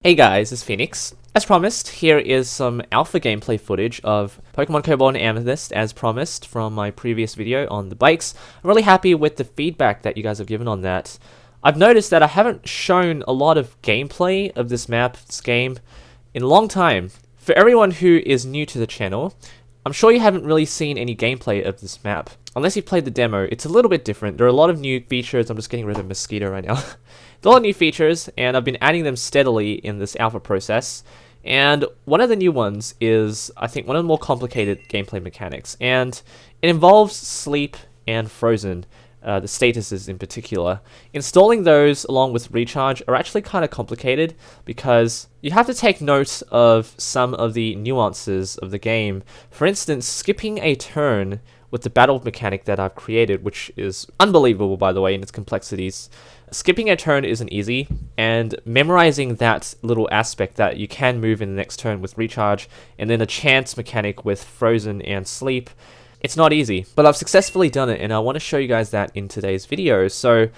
Hey guys, it's Phoenix. As promised, here is some alpha gameplay footage of Pokemon Cobalt and Amethyst as promised from my previous video on the bikes. I'm really happy with the feedback that you guys have given on that. I've noticed that I haven't shown a lot of gameplay of this map, this game, in a long time. For everyone who is new to the channel, I'm sure you haven't really seen any gameplay of this map. Unless you've played the demo, it's a little bit different. There are a lot of new features. I'm just getting rid of Mosquito right now. There are a lot of new features, and I've been adding them steadily in this alpha process. And one of the new ones is, I think, one of the more complicated gameplay mechanics. And it involves sleep and frozen, the statuses in particular. Installing those along with recharge are actually kind of complicated because you have to take note of some of the nuances of the game. For instance, skipping a turn with the battle mechanic that I've created, which is unbelievable by the way in its complexities. Skipping a turn isn't easy, and memorizing that little aspect that you can move in the next turn with recharge, and then a chance mechanic with frozen and sleep, it's not easy. But I've successfully done it, and I want to show you guys that in today's video. So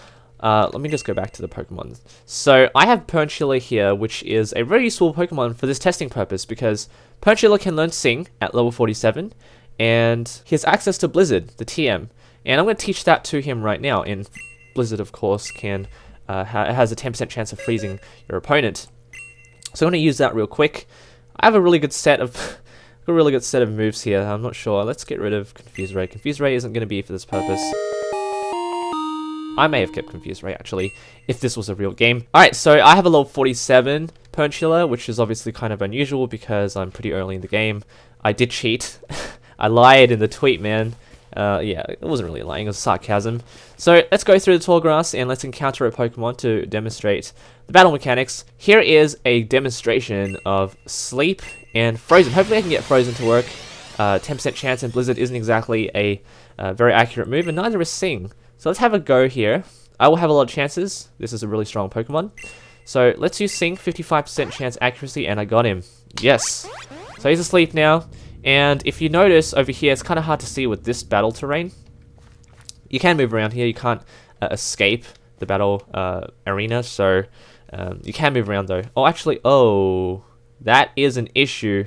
let me just go back to the Pokemon. So I have Perchilla here, which is a very useful Pokemon for this testing purpose, because Perchilla can learn Sing at level 47, and he has access to Blizzard, the TM, and I'm going to teach that to him right now. And Blizzard, of course, can has a 10% chance of freezing your opponent. So I'm going to use that real quick. I have a really good set of moves here. I'm not sure. Let's get rid of Confuse Ray. Confuse Ray isn't going to be for this purpose. I may have kept Confuse Ray actually, if this was a real game. Alright, so I have a level 47 Perchilla, which is obviously kind of unusual because I'm pretty early in the game. I did cheat. I lied in the tweet, man. Yeah, it wasn't really lying, it was sarcasm. So let's go through the tall grass and let's encounter a Pokemon to demonstrate the battle mechanics. Here is a demonstration of Sleep and Frozen. Hopefully I can get Frozen to work. 10% chance, and Blizzard isn't exactly a very accurate move, and neither is Sing. So let's have a go here. I will have a lot of chances. This is a really strong Pokemon. So let's use Sing, 55% chance accuracy, and I got him. Yes. So he's asleep now. And if you notice over here, it's kind of hard to see with this battle terrain. You can move around here. You can't escape the battle arena, so you can move around though. Oh, actually, oh, that is an issue.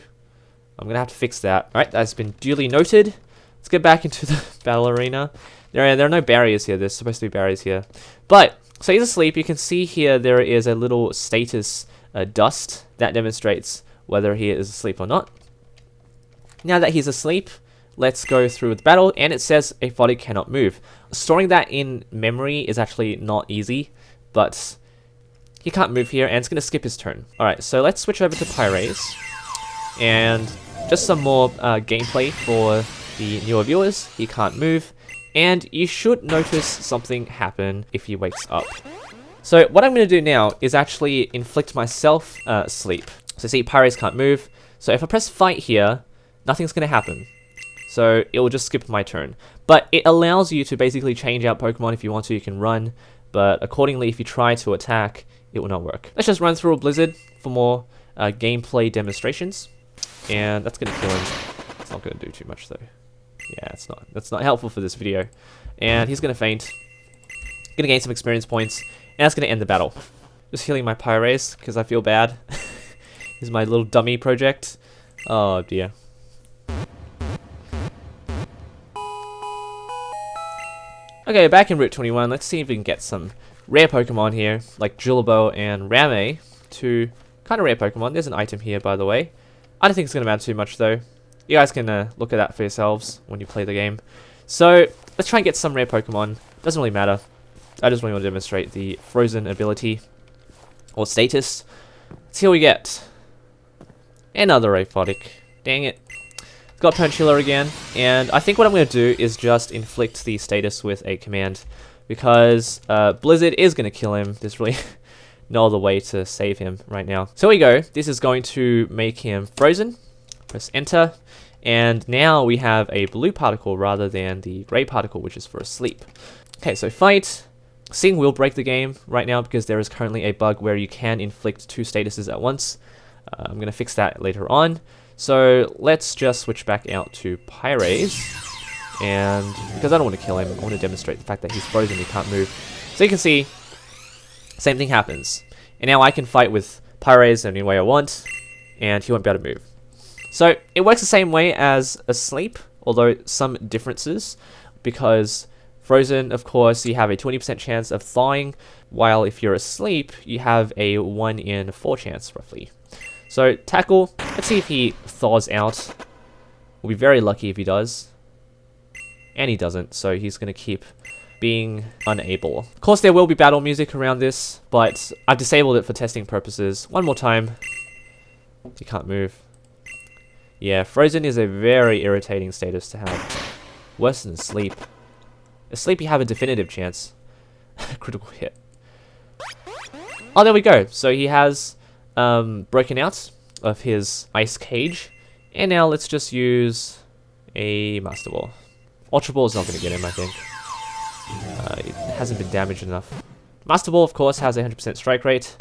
I'm gonna have to fix that. All right, that's been duly noted. Let's get back into the battle arena. There are no barriers here. There's supposed to be barriers here, but so he's asleep. You can see here there is a little status dust that demonstrates whether he is asleep or not. Now that he's asleep, let's go through the battle, and it says a body cannot move. Storing that in memory is actually not easy, but he can't move here, and it's going to skip his turn. Alright, so let's switch over to Pyrays, and just some more gameplay for the newer viewers. He can't move, and you should notice something happen if he wakes up. So what I'm going to do now is actually inflict myself sleep. So see, Pyrays can't move, so if I press fight here, nothing's going to happen. So it will just skip my turn. But it allows you to basically change out Pokemon if you want to. You can run, but accordingly, if you try to attack, it will not work. Let's just run through a Blizzard for more gameplay demonstrations. And that's going to kill him. It's not going to do too much though. Yeah, it's not. That's not helpful for this video. And he's going to faint. Going to gain some experience points. And that's going to end the battle. Just healing my Pyrays because I feel bad. This is my little dummy project. Oh dear. Okay, back in Route 21, let's see if we can get some rare Pokemon here, like Julabo and Rame, two kind of rare Pokemon. There's an item here, by the way. I don't think it's going to matter too much, though. You guys can look at that for yourselves when you play the game. So, let's try and get some rare Pokemon. Doesn't really matter. I just really want to demonstrate the Frozen ability, or status. Let's see what we get. Another Aphotic. Dang it. Got Perchilla again, and I think what I'm going to do is just inflict the status with a command, because Blizzard is going to kill him. There's really no other way to save him right now. So here we go. This is going to make him frozen. Press enter, and now we have a blue particle rather than the gray particle, which is for asleep. Okay, so fight. Sing will break the game right now because there is currently a bug where you can inflict two statuses at once. I'm going to fix that later on. So let's just switch back out to Pyrays, and because I don't want to kill him, I want to demonstrate the fact that he's frozen, he can't move. So you can see, same thing happens. And now I can fight with Pyraise any way I want, and he won't be able to move. So it works the same way as Asleep, although some differences, because Frozen, of course, you have a 20% chance of thawing, while if you're asleep, you have a 1 in 4 chance, roughly. So Tackle, let's see if he thaws out. We'll be very lucky if he does. And he doesn't, so he's going to keep being unable. Of course, there will be battle music around this, but I've disabled it for testing purposes. One more time. He can't move. Yeah, Frozen is a very irritating status to have. Worse than Asleep. Asleep, you have a definitive chance. Critical hit. Oh, there we go. So he has broken out of his ice cage. And now let's just use a Master Ball. Ultra Ball is not going to get him, I think. It hasn't been damaged enough. Master Ball, of course, has a 100% strike rate.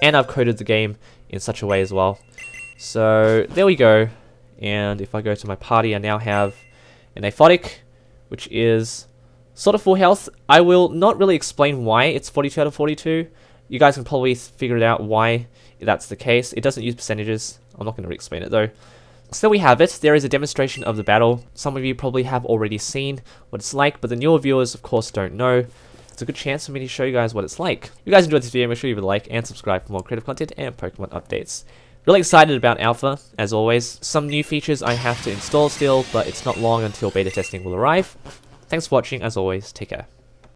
And I've coded the game in such a way as well. So there we go. And if I go to my party, I now have an Aphotic, which is sort of full health. I will not really explain why it's 42 out of 42. You guys can probably figure it out why that's the case. It doesn't use percentages. I'm not going to re-explain it though. So there we have it. There is a demonstration of the battle. Some of you probably have already seen what it's like, but the newer viewers, of course, don't know. It's a good chance for me to show you guys what it's like. If you guys enjoyed this video, make sure you leave a like and subscribe for more creative content and Pokemon updates. Really excited about Alpha, as always. Some new features I have to install still, but it's not long until beta testing will arrive. Thanks for watching, as always. Take care.